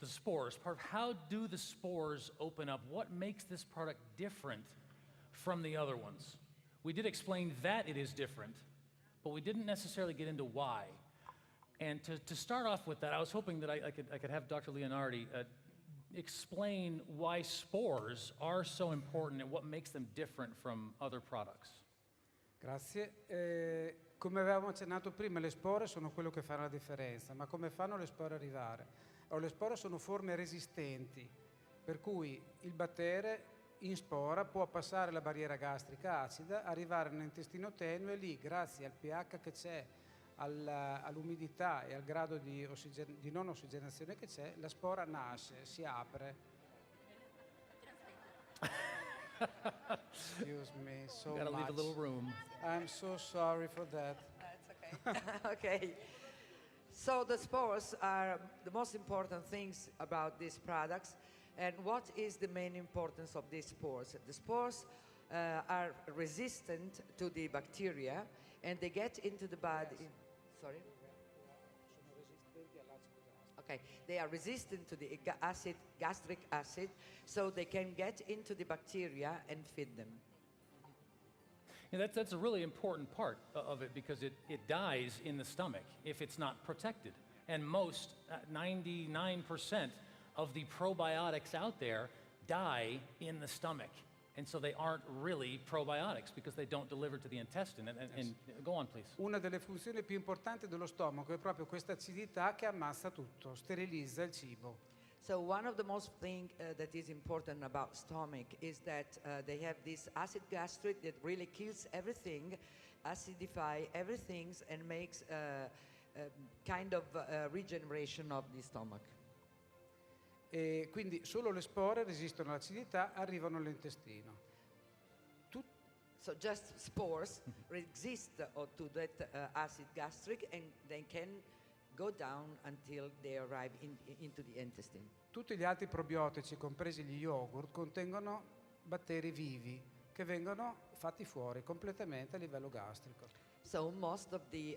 the spores part. How do the spores open up? What makes this product different from the other ones? We did explain that it is different, but we didn't necessarily get into why. And to start off with that, I was hoping that I could have Dr. Leonardi explain why spores are so important and what makes them different from other products. Grazie. Come avevamo accennato prima, le spore sono quello che fa la differenza, ma come fanno le spore arrivare? Allora, le spore sono forme resistenti, per cui il battere in spora può passare la barriera gastrica acida, arrivare nell'intestino tenue e lì, grazie al pH che c'è, all'umidità e al grado di non ossigenazione che c'è, la spora nasce, si apre. Excuse me so Gotta much. leave a little room. I'm so sorry for that. It's okay. Okay. So the spores are the most important things about these products. And what is the main importance of these spores? The spores are resistant to the bacteria, and they get into the body. Yes. Sorry? Okay, they are resistant to the gastric acid, so they can get into the bacteria and feed them. And that's a really important part of it because it dies in the stomach if it's not protected. And most, 99% of the probiotics out there die in the stomach. And so they aren't really probiotics because they don't deliver to the intestine. And go on, please. Una delle funzioni più importanti dello stomaco è proprio questa acidità che ammassa tutto, sterilizza il cibo. So one of the most thing that is important about stomach is that they have this acid gastric that really kills everything, acidify everything, and makes kind of regeneration of the stomach. E quindi solo le spore resistono all'acidità, arrivano all'intestino. So just spores resist to that acid gastric, and they can go down until they arrive into the intestine. Tutti gli altri probiotici, compresi gli yogurt, contengono batteri vivi che vengono fatti fuori completamente a livello gastrico. So most of the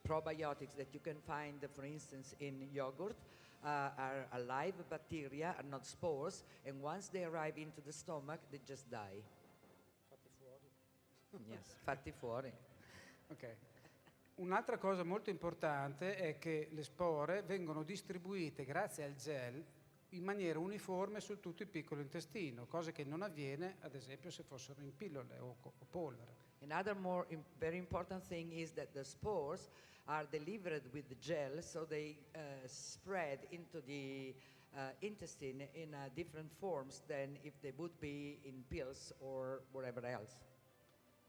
probiotics that you can find, for instance, in yogurt are alive bacteria, are not spores, and once they arrive into the stomach, they just die. Fatti fuori. Yes, fatti fuori. Ok. Un'altra cosa molto importante è che le spore vengono distribuite grazie al gel in maniera uniforme su tutto il piccolo intestino, cosa che non avviene ad esempio se fossero in pillole o polvere. Another very important thing is that the spores are delivered with the gel, so they spread into the intestine in different forms than if they would be in pills or whatever else.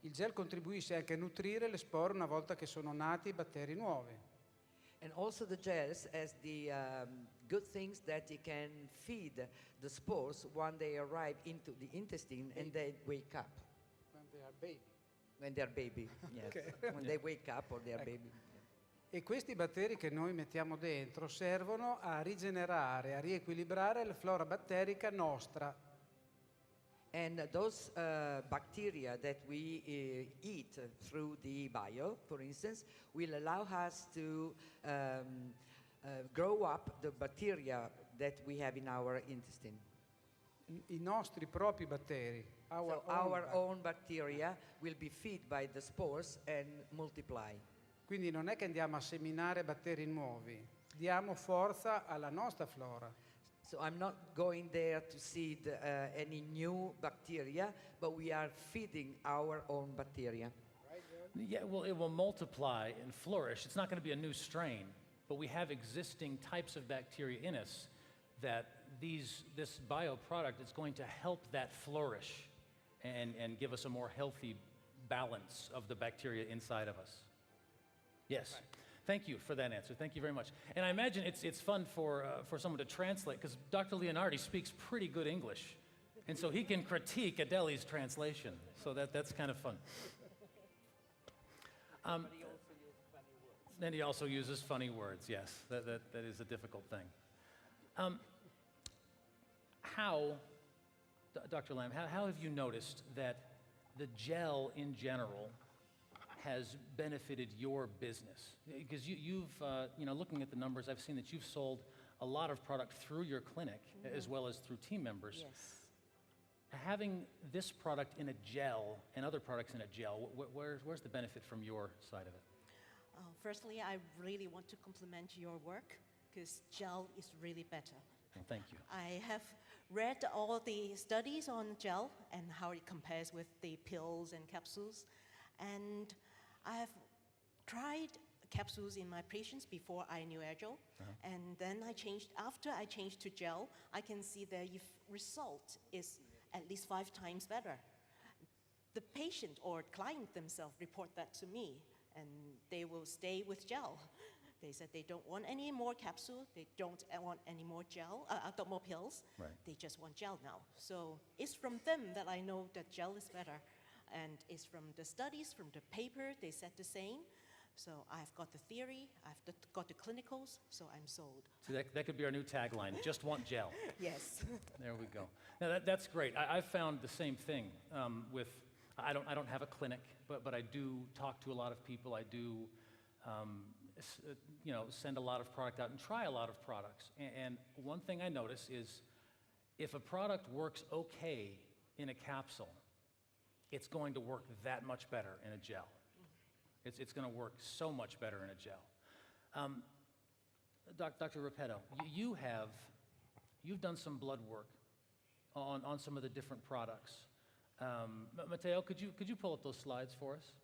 Il gel contribuisce anche a nutrire le spore una volta che sono nati i batteri nuovi. And also the gels has the good things that it can feed the spores when they arrive into the intestine and they wake up. When they are baby. When they are baby, yes. Okay. When they wake up or they are baby. E questi batteri che noi mettiamo dentro servono a rigenerare, a riequilibrare la flora batterica nostra. And those bacteria that we eat through the bio, for instance, will allow us to grow up the bacteria that we have in our intestine. I nostri propri batteri. Our own bacteria will be fed by the spores and multiply. Quindi non è che andiamo a seminare batteri nuovi, diamo forza alla nostra flora. So I'm not going there to seed any new bacteria, but we are feeding our own bacteria. Yeah, well, it will multiply and flourish. It's not going to be a new strain, but we have existing types of bacteria in us that this bioproduct is going to help that flourish and give us a more healthy balance of the bacteria inside of us. Yes. Right. Thank you for that answer. Thank you very much. And I imagine it's fun for someone to translate, because Dr. Leonardi speaks pretty good English. And so he can critique Adeli's translation. So that's kind of fun. And he also uses funny words, yes. That is a difficult thing. Dr. Lamb, how have you noticed that the gel in general has benefited your business? Because you've looking at the numbers, I've seen that you've sold a lot of product through your clinic as well as through team members. Yes. Having this product in a gel and other products in a gel, where's the benefit from your side of it? Firstly, I really want to compliment your work because gel is really better. Well, thank you. I have read all the studies on gel and how it compares with the pills and capsules. And I have tried capsules in my patients before I knew Agel. And then after I changed to gel, I can see the result is at least 5 times better. The patient or client themselves report that to me, and they will stay with gel. They said they don't want any more capsule, they don't want any more gel, more pills. Right. They just want gel now. So it's from them that I know that gel is better. And it's from the studies, from the paper, they said the same. So I've got the theory, I've got the clinicals, so I'm sold. So that could be our new tagline, just want gel. Yes. There we go. Now that's great. I've found the same thing with, I don't have a clinic, but I do talk to a lot of people. I do, send a lot of product out and try a lot of products. And one thing I notice is if a product works okay in a capsule, it's going to work that much better in a gel. It's going to work so much better in a gel. Dr. Repetto, you've done some blood work on some of the different products. Matteo, could you pull up those slides for us?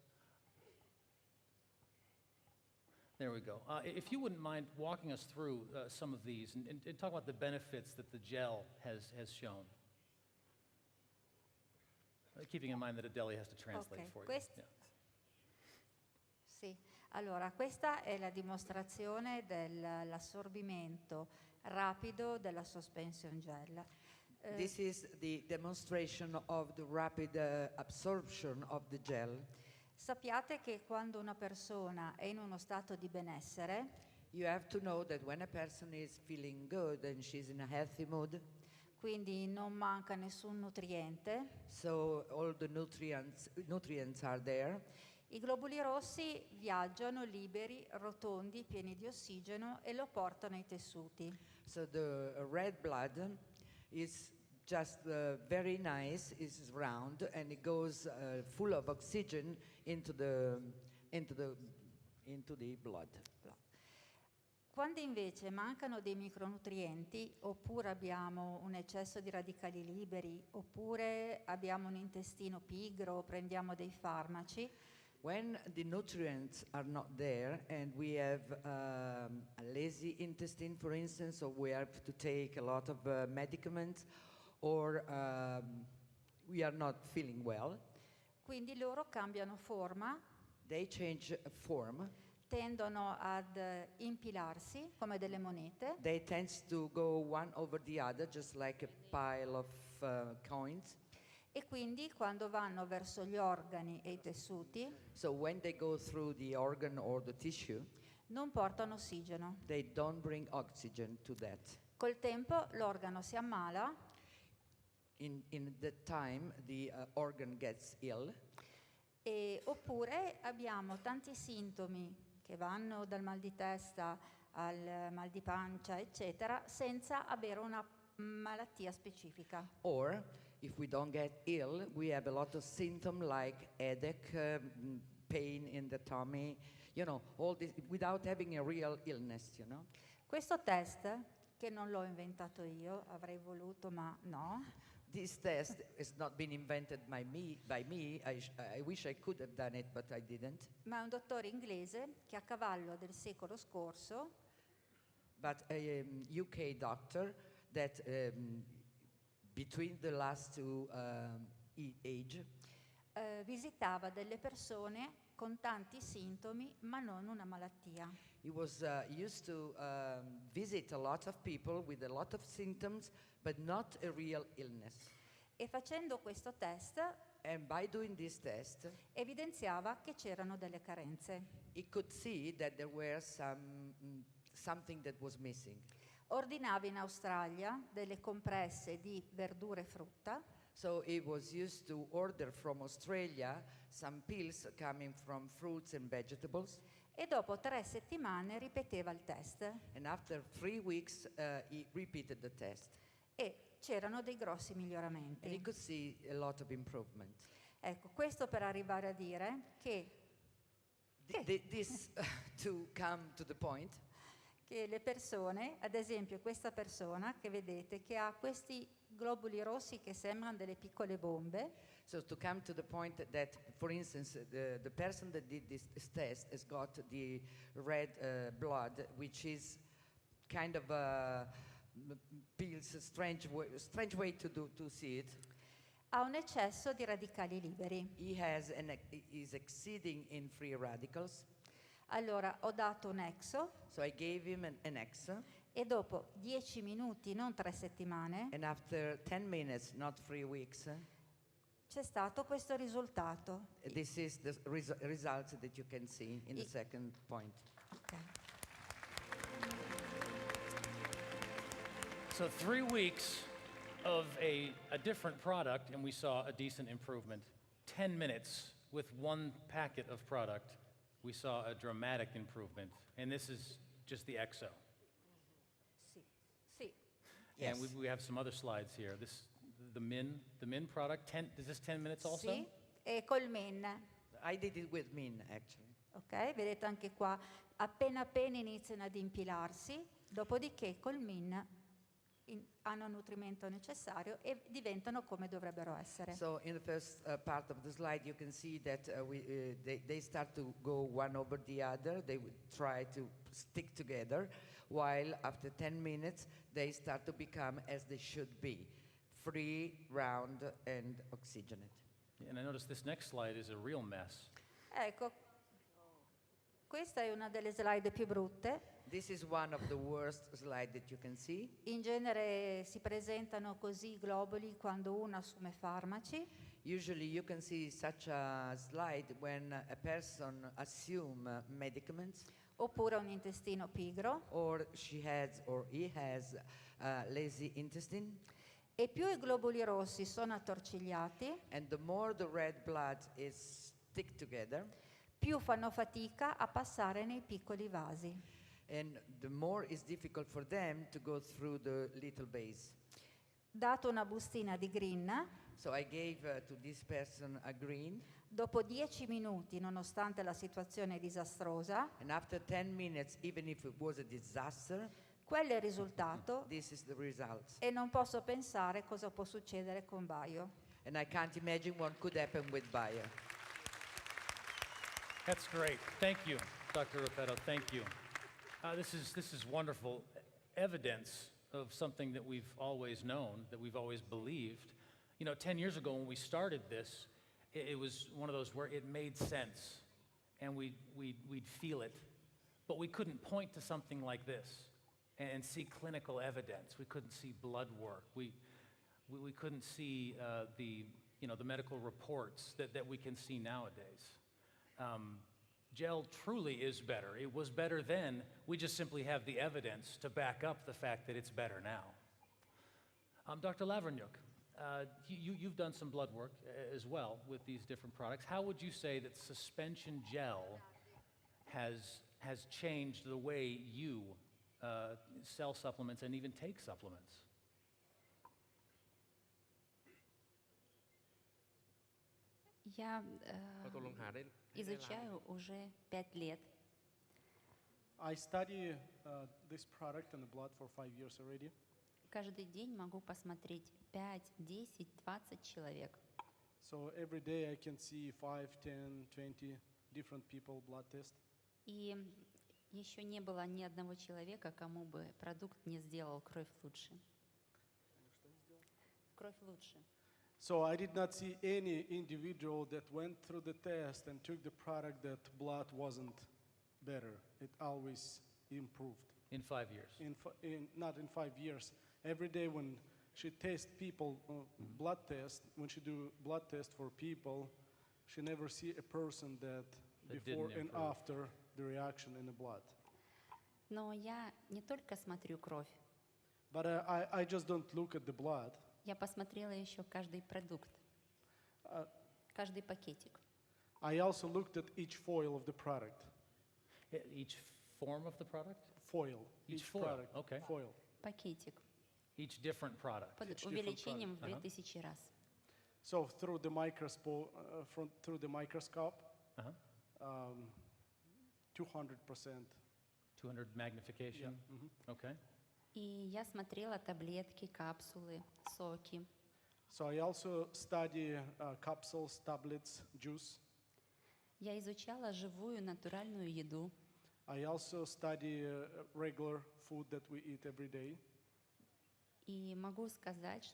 There we go. If you wouldn't mind walking us through some of these and talk about the benefits that the gel has shown. Keeping in mind that Adele has to translate for you. Yeah. Sì, allora questa è la dimostrazione dell'assorbimento rapido della suspension gel. This is the demonstration of the rapid absorption of the gel. Sappiate che quando una persona è in uno stato di benessere, You have to know that when a person is feeling good and she's in a healthy mood, quindi non manca nessun nutriente, so all the nutrients are there, i globuli rossi viaggiano liberi, rotondi, pieni di ossigeno e lo portano ai tessuti. so the red blood is just very nice, is round, and it goes full of oxygen into the blood. Quando invece mancano dei micronutrienti, oppure abbiamo un eccesso di radicali liberi, oppure abbiamo un intestino pigro, prendiamo dei farmaci, When the nutrients are not there and we have a lazy intestine, for instance, or we have to take a lot of medicaments, or we are not feeling well, quindi loro cambiano forma, they change form. tendono ad impilarsi come delle monete They tend to go one over the other, just like a pile of coins. e quindi quando vanno verso gli organi e i tessuti So when they go through the organ or the tissue, non portano ossigeno. they don't bring oxygen to that. Col tempo l'organo si ammala In that time, the organ gets ill, oppure abbiamo tanti sintomi che vanno dal mal di testa al mal di pancia, eccetera, senza avere una malattia specifica. or if we don't get ill, we have a lot of symptoms like headache, pain in the tummy, all this without having a real illness, Questo test, che non l'ho inventato io, avrei voluto ma no, This test has not been invented by me. I wish I could have done it, but I didn't. ma è un dottore inglese che a cavallo del secolo scorso But a UK doctor that between the last two age, visitava delle persone con tanti sintomi ma non una malattia. he was used to visit a lot of people with a lot of symptoms, but not a real illness. E facendo questo test And by doing this test, evidenziava che c'erano delle carenze. he could see that there were something that was missing. Ordinava in Australia delle compresse di verdura e frutta So he was used to order from Australia some pills coming from fruits and vegetables. e dopo 3 settimane ripeteva il test And after 3 weeks, he repeated the test. e c'erano dei grossi And he miglioramenti. could see a lot of improvement. Ecco, questo per arrivare a dire This, to come to the point, che le persone, ad esempio questa persona che vedete che ha questi globuli rossi che sembrano delle piccole bombe, so to come to the point that, for instance, the person that did this test has got the red blood, which is kind of feels a strange way to see it. ha un eccesso di radicali liberi. Is exceeding in free radicals. Allora ho dato un exo So I gave him an EXA, e dopo 10 minuti, non 3 settimane, and after 10 minutes, not 3 weeks, c'è stato questo risultato. this is the results that you can see in the I- second point. Ok. So 3 weeks of a different product, and we saw a decent improvement. 10 minutes with one packet of product, we saw a dramatic improvement. And this is just the EXO. Sì, sì. Yes. And we have some other slides here. The Min product, is this 10 minutes also? Sì, e col min. I did it with Min, actually. Ok, vedete anche qua, appena appena iniziano ad impilarsi, dopodiché col min hanno nutrimento necessario e diventano come dovrebbero essere. So in the first part of the slide, you can see that they start to go one over the other. They would try to stick together, while after 10 minutes, they start to become as they should be, free, round, and oxygenate. And I notice this next slide is a real mess. Ecco, questa è una delle slide più brutte. This is one of the worst slides that you can see. In genere si presentano così i globuli quando uno assume farmaci. Usually you can see such a slide when a person assumes medicaments, Oppure un intestino pigro. or he has lazy intestine. E più i globuli rossi sono attorcigliati, And the more the red blood is stick together, più fanno fatica a passare nei piccoli vasi. and the more it's difficult for them to go through the little base. Dato una bustina di green, So I gave to this person a green, dopo 10 minuti, nonostante la situazione disastrosa, and after 10 minutes, even if it was a disaster, quello è il risultato this is the result. e non posso pensare cosa può succedere con Bio. And I can't imagine what could happen with Bayer. That's great. Thank you, Dr. Repetto. Thank you. This is wonderful evidence of something that we've always known, that we've always believed. You know, 10 years ago when we started this, it was one of those where it made sense, and we'd feel it, but we couldn't point to something like this and see clinical evidence. We couldn't see blood work. We couldn't see the medical reports that we can see nowadays. Gel truly is better. It was better then. We just simply have the evidence to back up the fact that it's better now. Dr. Lavernyuk, you've done some blood work as well with these different products. How would you say that suspension gel has changed the way you sell supplements and even take supplements? Яพอตกลงหาได้ изучаю уже 5 лет. I study this product and the blood for 5 years already. Каждый день могу посмотреть 5, 10, 20 человек. So every day I can see 5, 10, 20 different people blood test. И еще не было ни одного человека, кому бы продукт не сделал кровь лучше. Кровь лучше. So I did not see any individual that went through the test and took the product that blood wasn't better. It always improved. In 5 years. Not in 5 years. Every day when she tests people, blood test, when she do blood test for people, she never see a person that That before didn't and improve. after the reaction in the blood. Но я не только смотрю кровь, But I just don't look at the blood. я посмотрела еще каждый продукт, каждый пакетик. I also looked at each foil of the product. Each form of the product? Foil. Each Each foil, product. okay. Foil. Пакетик Each different product. под different увеличением в 2000 раз. So through the through the microscope, Uh-huh. 200%. 200 magnification? Okay. И я смотрела таблетки, капсулы, соки. So I also study capsules, tablets, juice. Я изучала живую натуральную еду. I also study regular food that we eat every day. И могу сказать,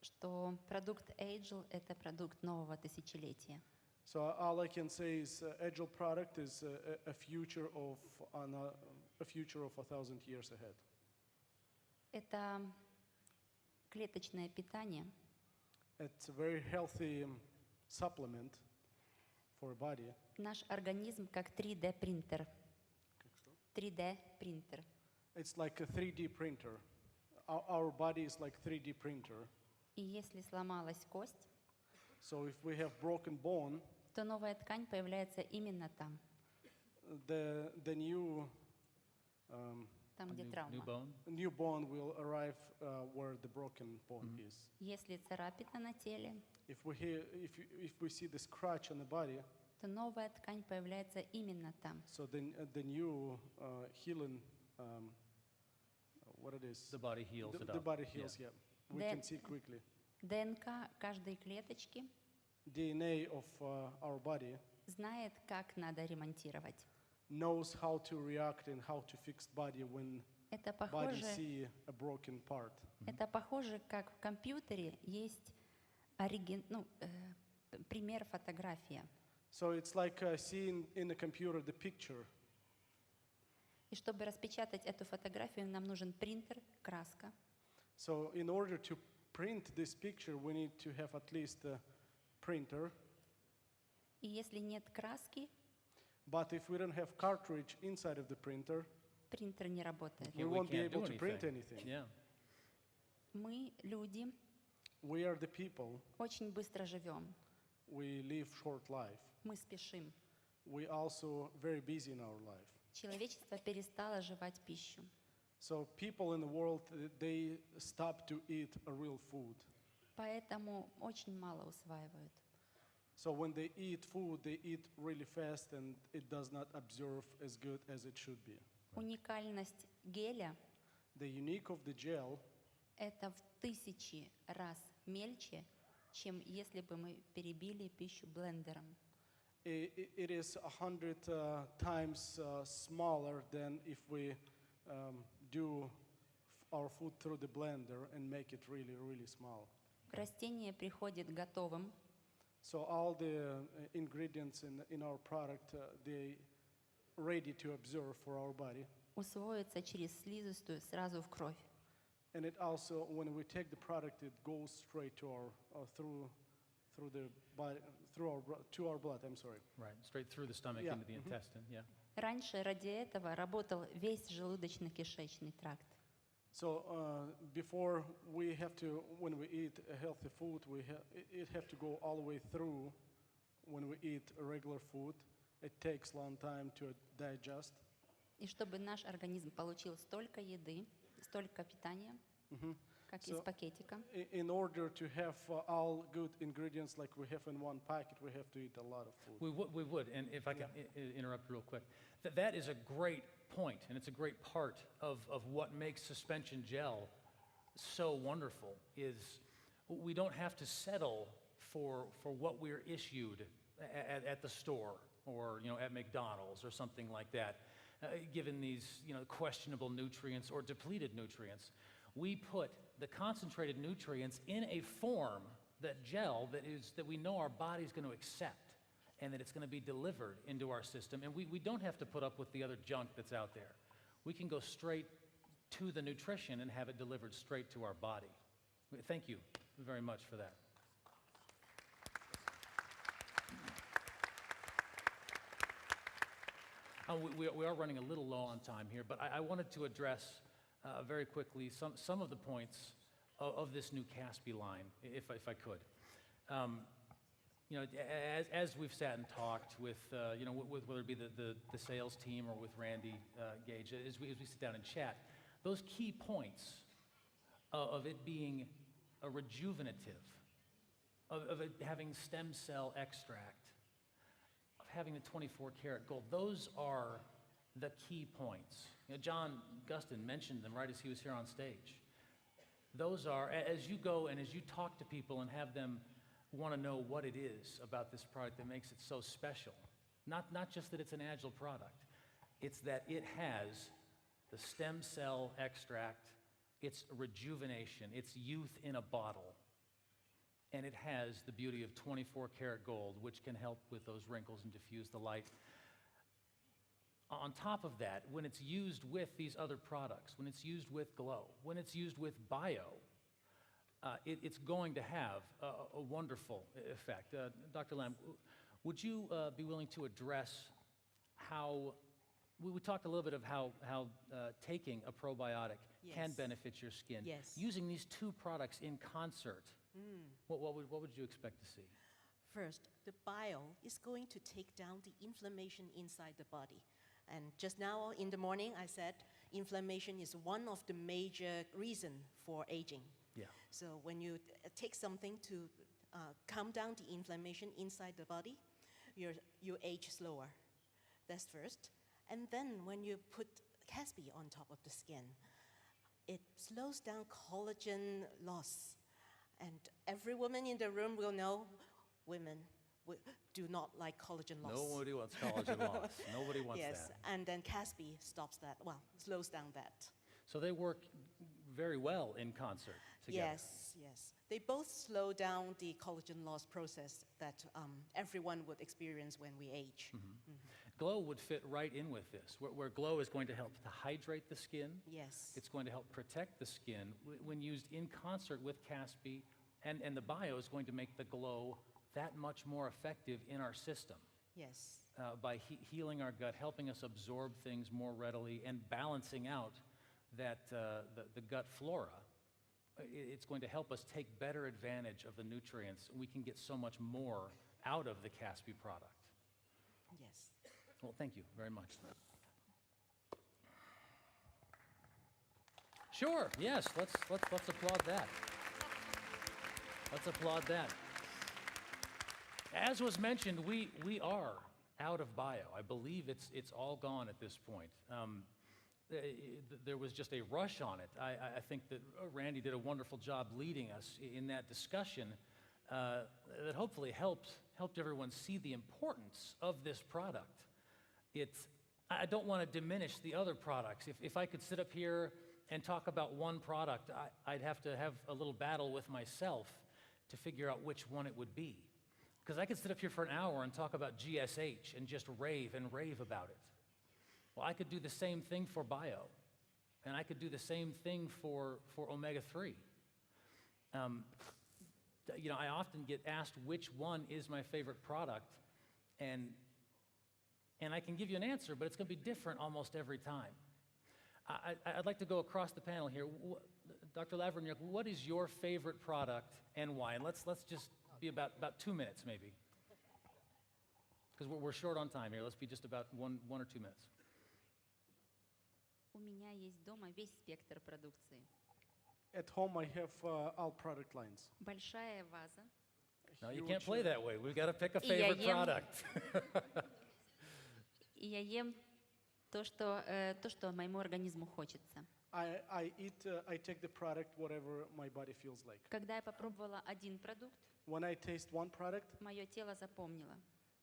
что продукт Agel – это продукт нового тысячелетия. So all I can say is Agel product is a future of a future of 1,000 years ahead. Это клеточное питание, It's a very healthy supplement for a body. наш организм как 3D-принтер. 3D-принтер. It's like a 3D printer. Our body is like 3D printer. И если сломалась кость, So if we have broken bone, то новая ткань появляется именно там, the new там, где New травма. bone? new bone will arrive where the broken bone is. Если царапина на теле, If we see the scratch on the body, то новая ткань появляется именно там. so then the new healing, what it is, The body heals it the up. body Yeah. heals. Yeah, we Then- can see quickly. ДНК каждой клеточки DNA of our body знает, как надо ремонтировать. knows how to react and how to fix body when Это body похоже, see a broken part. это похоже, как в компьютере есть пример фотография. So it's like seeing in a computer the picture. И чтобы распечатать эту фотографию, нам нужен принтер, краска. So in order to print this picture, we need to have at least a printer. И если нет краски, But if we don't have cartridge inside of the printer, принтер не работает. we We won't be can't do able to print anything. anything. Yeah. Мы, люди, We are the people. очень быстро живем. We live short life. Мы спешим. We also very busy in our life. Человечество перестало жевать пищу. So people in the world, they stop to eat a real food. Поэтому очень мало усваивают. So when they eat food, they eat really fast and it does not absorb as good as it should be. Уникальность геля The unique of the gel – это в 1000 раз мельче, чем если бы мы перебили пищу блендером. it is 100 times smaller than if we do our food through the blender and make it really, really small. Растение приходит готовым, So all the ingredients in our product, they ready to absorb for our body. усвоится через слизистую сразу в кровь. And it also, when we take the product, it goes straight to our through the body, to our blood. I'm sorry. Right. Straight through the stomach Yeah. into the intestine. Yeah. Раньше ради этого работал весь желудочно-кишечный тракт. So before we have to, when we eat a healthy food, it have to go all the way through. When we eat a regular food, it takes long time to digest. И чтобы наш организм получил столько еды, столько питания, как из So- пакетика, In order to have all good ingredients like we have in one packet, we have to eat a lot of food. We would, and if I can interrupt real quick, that is a great point, and it's a great part of what makes suspension gel so wonderful, is we don't have to settle for what we're issued at the store or, at McDonald's or something like that, given these, questionable nutrients or depleted nutrients. We put the concentrated nutrients in a form, that gel, that we know our body's going to accept and that it's going to be delivered into our system. And we don't have to put up with the other junk that's out there. We can go straight to the nutrition and have it delivered straight to our body. Thank you very much for that. We are running a little low on time here, but I wanted to address very quickly some of the points of this new Caspi line, if I could. you know, as we've sat and talked with, you know, with whether it be the sales team or with Randy Gage, as we sit down and chat, those key points of it being a rejuvenative, of it having stem cell extract, of having the 24 karat gold, those are the key points. You know, John Gustin mentioned them right as he was here on stage. Those are, as you go and as you talk to people and have them want to know what it is about this product that makes it so special, not just that it's an Agel product, it's that it has the stem cell extract, it's rejuvenation, it's youth in a bottle, and it has the beauty of 24 karat gold, which can help with those wrinkles and diffuse the light. On top of that, when it's used with these other products, when it's used with Glow, when it's used with Bio, it's going to have a wonderful effect. Dr. Lamb, would you be willing to address how, we talked a little bit of how taking a probiotic can Yes. benefit your skin. Yes. Using these two products in concert, what would you expect to see? First, the bio is going to take down the inflammation inside the body. And just now in the morning, I said inflammation is one of the major reasons for aging. Yeah. So when you take something to calm down the inflammation inside the body, you age slower. That's first. And then when you put Caspi on top of the skin, it slows down collagen loss. And every woman in the room will know women do not like collagen loss. Nobody wants collagen loss. Nobody wants Yes, that. and then Caspi stops that, well, slows down that. So they work very well in concert together. Yes, yes. They both slow down the collagen loss process that everyone would experience when we age. Glow would fit right in with this, where Glow is going to help to hydrate the skin. Yes. It's going to help protect the skin when used in concert with Caspi, and the Bio is going to make the Glow that much more effective in our system Yes. by healing our gut, helping us absorb things more readily, and balancing out that the gut flora. It's going to help us take better advantage of the nutrients. We can get so much more out of the Caspi product. Yes. Well, thank you very much. Sure, yes, let's applaud that. Let's applaud that. As was mentioned, we are out of Bio. I believe it's all gone at this point. There was just a rush on it. I think that Randy did a wonderful job leading us in that discussion that hopefully helped everyone see the importance of this product. I don't want to diminish the other products. If I could sit up here and talk about one product, I'd have to have a little battle with myself to figure out which one it would be. Because I could sit up here for an hour and talk about GSH and just rave and rave about it. Well, I could do the same thing for Bio, and I could do the same thing for omega-3. You know, I often get asked which one is my favorite product, and I can give you an answer, but it's going to be different almost every time. I'd like to go across the panel here. Dr. Lavernyuk, what is your favorite product and why? And let's just be about 2 minutes, maybe. Because we're short on time here. Let's be just about one or 2 minutes. У меня есть дома весь спектр продукции. At home, I have all product lines. Большая ваза. No, you Huge, can't play that way. We've got to pick a И я favorite ем- product. И я ем то, что моему организму хочется. I take the product whatever my body feels like. Когда я попробовала один продукт, When I taste one product, мое тело запомнило.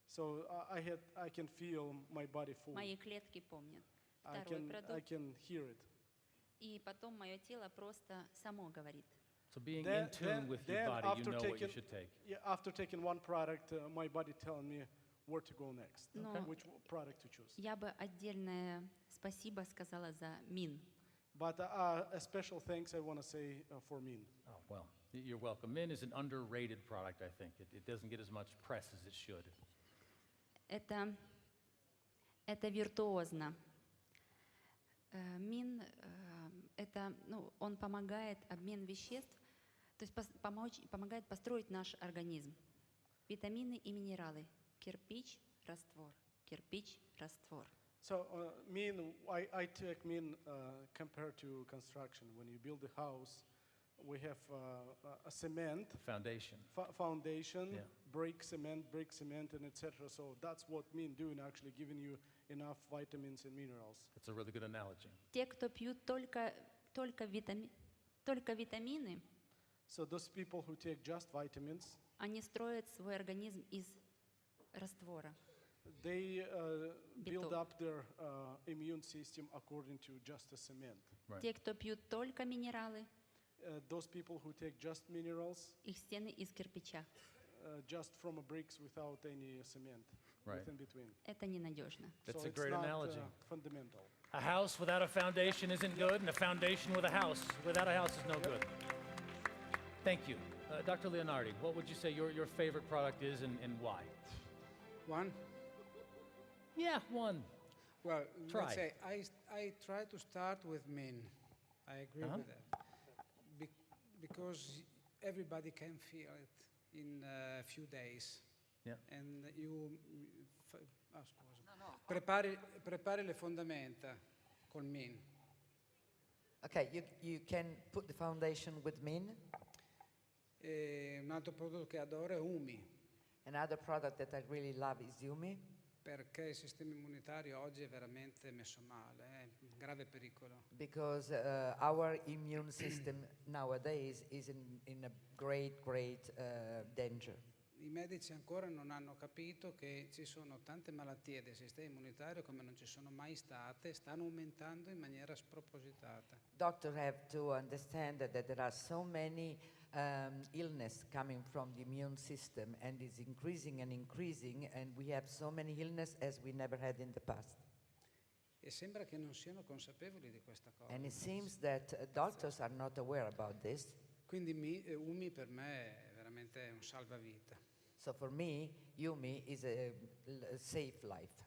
so I can feel my body full. Мои клетки помнят. I Второй can продукт. hear it. И потом мое тело просто само говорит. So being in tune with your body, you know what you should take. Yeah, after taking one product, my body telling me where to go next, Okay. which product to choose. Я бы отдельное спасибо сказала за МИН. But a special thanks I want to say for Min. Oh, well, you're welcome. Min is an underrated product, I think. It doesn't get as much press as it should. Это виртуозно. МИН, он помогает обмен веществ, то есть помогает построить наш организм. Витамины и минералы. Кирпич, раствор. Кирпич, раствор. So I take mean compared to construction. When you build a house, we have a cement Foundation. foundation, Yeah. brick cement, and etc. So that's what mean doing, actually giving you enough vitamins and minerals. That's a really good analogy. Те, кто пьют только витамины, So those people who take just vitamins, они строят свой организм из раствора. they build Бетон. up their immune system according to just a cement. Right. Те, кто пьют только минералы, Those people who take just minerals, их стены из кирпича. just from a bricks without any cement Right. in between. Это ненадежно. That's So a it's great not, analogy. fundamental. A house without a foundation isn't good, and a foundation with a house without a house is no good. Thank you. Dr. Leonardi, what would you say your favorite product is and why? One? Yeah, one. Well, Try. let's say I try to start with min. I agree Uh-huh. with that. Because everybody can feel it in a few days. Yeah. And scusa. Prepari le fondamenta col min. Okay, you can put the foundation with min. E un altro prodotto che adoro è Umi, Another product that I really love is Yumi, perché il sistema immunitario oggi è veramente messo male, è in grave pericolo. because our immune system nowadays is in a great danger. I medici ancora non hanno capito che ci sono tante malattie del sistema immunitario come non ci sono mai state, stanno aumentando in maniera spropositata. Doctors have to understand that there are so many illness coming from the immune system, and it's increasing, and we have so many illness as we never had in the past. E sembra che non siano consapevoli di questa cosa. And it seems that doctors are not aware about this. Quindi Umi per me è veramente un salvavita. So for me, Yumi is a safe life.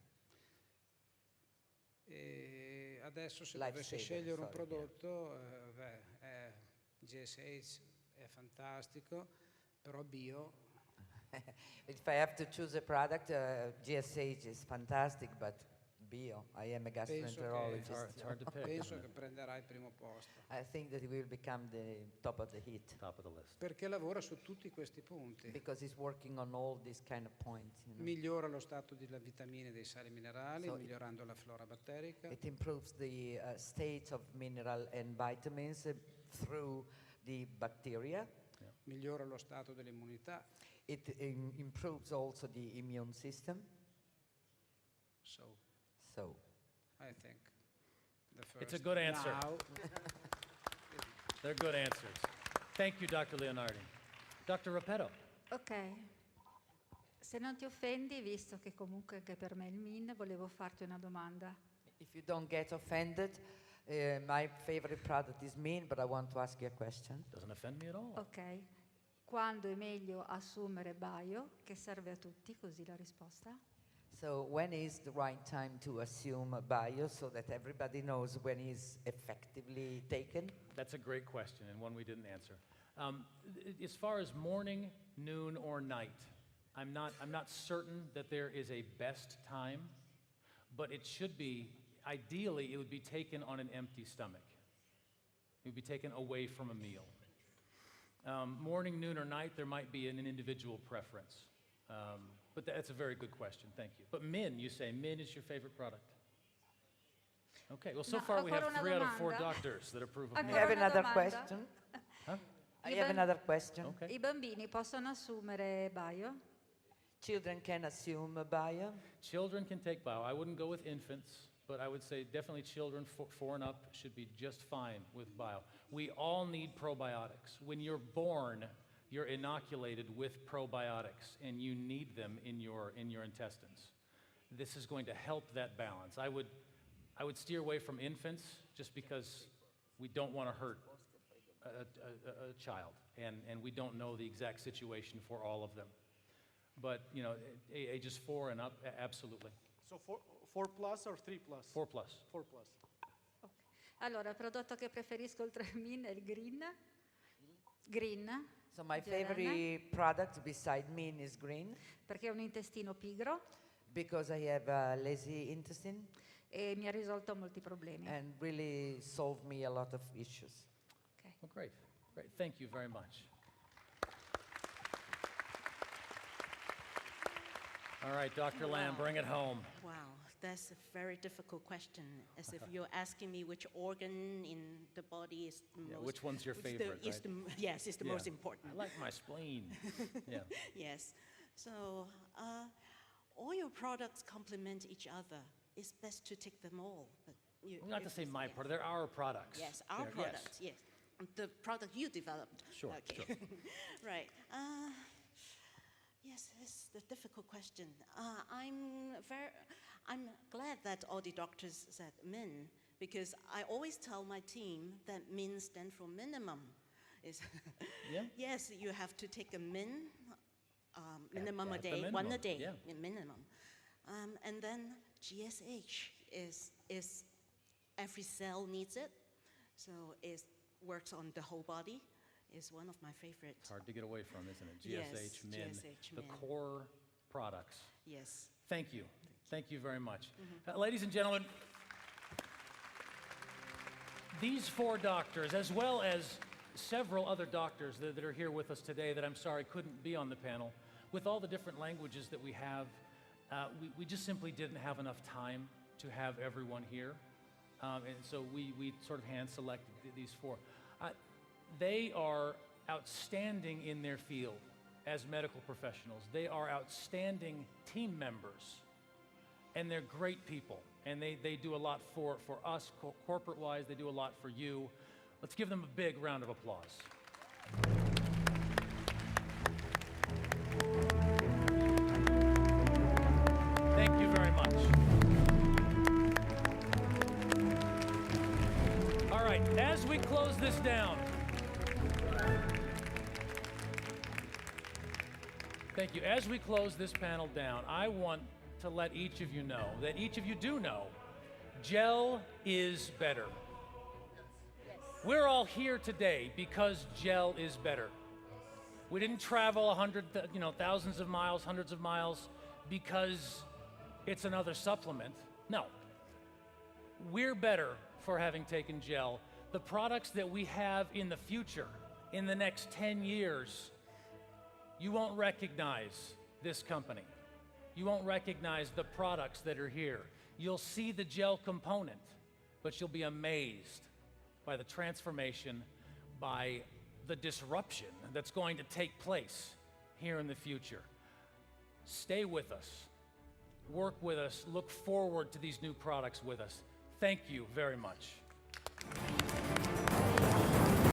E adesso se Life dovessi saving, scegliere un sorry, prodotto, GSH è fantastico, però bio. If I have to choose a product, GSH is fantastic, but bio, I am a gastroenterologist. It's hard to pick. Penso isn't che it? prenderà il primo posto, I think that it will become the top of the heat Top of the list. perché lavora su tutti questi punti. because it's working on all these kind of points. You know? Migliora lo stato delle vitamine e dei sali minerali, So migliorando la flora batterica. It improves the state of mineral and vitamins through the bacteria. Migliora lo stato dell'immunità. It improves also the immune system. So, So I think the first. It's a good answer. Now, They're good answers. Thank you, Dr. Leonardi. Dr. Repetto. Ok. Se non ti offendi, visto che comunque anche per me è il min, volevo farti una domanda. if you don't get offended, my favorite product is mean, but I want to ask you a question. Doesn't offend me at all. Ok. Quando è meglio assumere bio, che serve a tutti, così la risposta? So when is the right time to assume bio so that everybody knows when is effectively taken? That's a great question and one we didn't answer. As far as morning, noon, or night, I'm not certain that there is a best time, but it should be, ideally, it would be taken on an empty stomach. It would be taken away from a meal. Morning, noon, or night, there might be an individual preference. But that's a very good question, thank you. But min, you say, min is your favorite product? Okay, well, so No, far we have ancora una 3 out of 4 domanda. doctors that approve of I min. Ancora have una another domanda? question. Huh? I have another question. Okay. I bambini possono assumere bio? Children can assume bio. Children can take bio. I wouldn't go with infants, but I would say definitely children 4 and up should be just fine with bio. We all need probiotics. When you're born, you're inoculated with probiotics, and you need them in your intestines. This is going to help that balance. I would steer away from infants just because we don't want to hurt a child, and we don't know the exact situation for all of them. But, you know, ages 4 and up, absolutely. So 4 plus or 3 plus? 4 plus. 4 plus. Allora, il prodotto che preferisco oltre al min è il green. Green, So my Gelene. favorite product beside mean is green perché ho un intestino pigro because I have a lazy intestine e mi ha risolto molti problemi. and really solved me a lot of issues. Ok. Well, great. Great. Thank you very much. All right, Dr. Lamb, bring it home. Wow, that's a very difficult question. As if you're asking me which organ in the body is the Yeah, most. which one's your which the- favorite, is right? the m- yes, it's the Yeah. most important. I like my spleen. Yeah. Yes. So all your products complement each other. It's best to take them all. But Not to say my yes. product, they're our products. Yes, our They're- products. Yes, the product you developed. Sure, Okay. sure. Right. Yes, it's a difficult question. I'm glad that all the doctors said min, because I always tell my team that min stands for minimum. Is Yeah. Yes, you have to take a minimum a at the day, one a minimum, day, yeah. a minimum. And then GSH is every cell needs it, so it works on the whole body. Is one of my favorite. It's hard to get away from, isn't it? Yes, GSH, min, GSH, the min. core products. Yes. Thank you. Thank you very much. Ladies and gentlemen, these four doctors, as well as several other doctors that are here with us today that I'm sorry couldn't be on the panel, with all the different languages that we have, we just simply didn't have enough time to have everyone here. And so we sort of hand-selected these four. They are outstanding in their field as medical professionals. They are outstanding team members, and they're great people. And they do a lot for us corporate-wise. They do a lot for you. Let's give them a big round of applause. Thank you very much. All right, as we close this down, thank you. As we close this panel down, I want to let each of you know that each of you do know gel is better. We're all here today because gel is better. We didn't travel thousands of miles, hundreds of miles because it's another supplement. No. We're better for having taken gel. The products that we have in the future, in the next 10 years, you won't recognize this company. You won't recognize the products that are here. You'll see the gel component, but you'll be amazed by the transformation, by the disruption that's going to take place here in the future. Stay with us, work with us, look forward to these new products with us. Thank you very much.